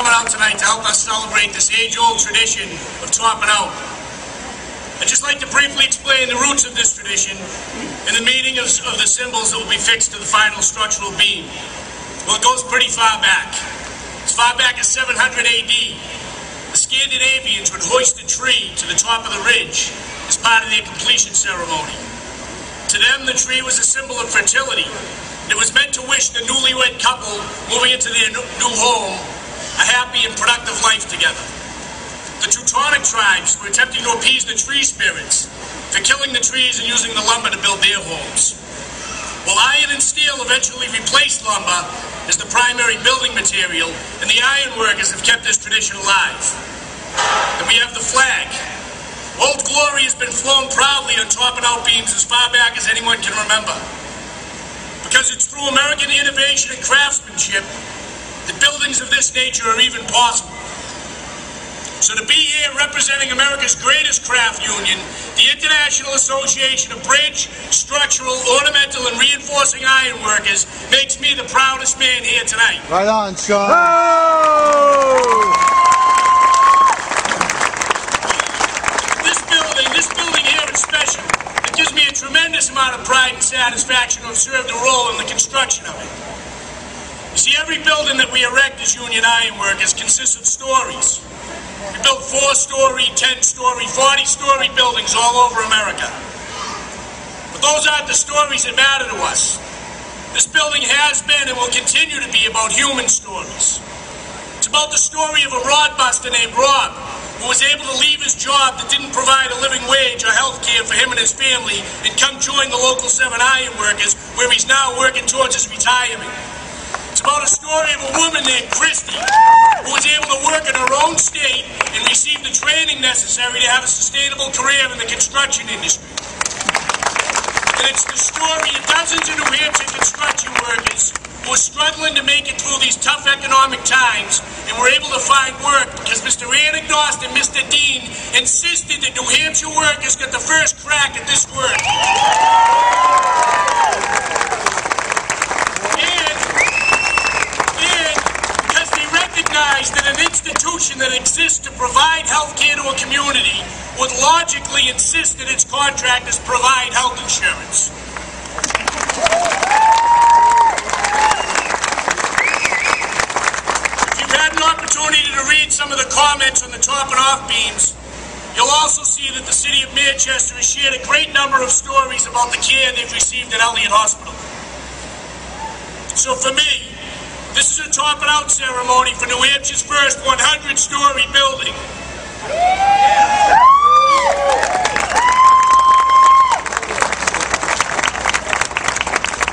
coming out tonight to help us celebrate this age-old tradition of topping out. I'd just like to briefly explain the roots of this tradition and the meaning of the symbols that will be fixed to the final structural beam. Well, it goes pretty far back. As far back as 700 AD, the Scandinavians would hoist a tree to the top of the ridge as part of their completion ceremony. To them, the tree was a symbol of fertility. It was meant to wish the newlywed couple moving into their new home a happy and productive life together. The Teutonic tribes were attempting to appease the tree spirits for killing the trees and using the lumber to build their homes. Well, iron and steel eventually replaced lumber as the primary building material, and the ironworkers have kept this tradition alive. And we have the flag. Old Glory has been flown proudly on topping out beams as far back as anyone can remember. Because it's through American innovation and craftsmanship that buildings of this nature are even possible. So to be here representing America's greatest craft union, the International Association of Bridge, Structural, Ornamental, and Reinforcing Ironworkers, makes me the proudest man here tonight. Right on, Shawn. Oh! This building here is special. It gives me a tremendous amount of pride and satisfaction to have served a role in the construction of it. You see, every building that we erect as union ironworkers consists of stories. We build 4-story, 10-story, 40-story buildings all over America. But those aren't the stories that matter to us. This building has been and will continue to be about human stories. It's about the story of a rod buster named Rob, who was able to leave his job that didn't provide a living wage or health care for him and his family and come join the local 7 Ironworkers, where he's now working towards his retirement. It's about a story of a woman named Christy, who was able to work in her own state and receive the training necessary to have a sustainable career in the construction industry. And it's the story of dozens of New Hampshire construction workers who are struggling to make it through these tough economic times and were able to find work because Mr. Anagnost and Mr. Dean insisted that New Hampshire workers get the first crack at this work. And because they recognize that an institution that exists to provide health care to a community would logically insist that its contractors provide health insurance. Opportunity to read some of the comments on the topping off beams, you'll also see that the city of Manchester has shared a great number of stories about the care they've received at Elliot Hospital. So for me, this is a topping out ceremony for New Hampshire's first 100-story building.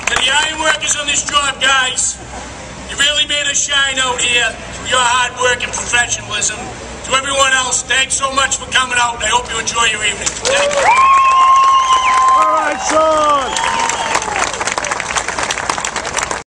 To the ironworkers on this job, guys, you really made us shine out here through your hard work and professionalism. To everyone else, thanks so much for coming out, and I hope you enjoy your evening. Thank you. All right, Shawn.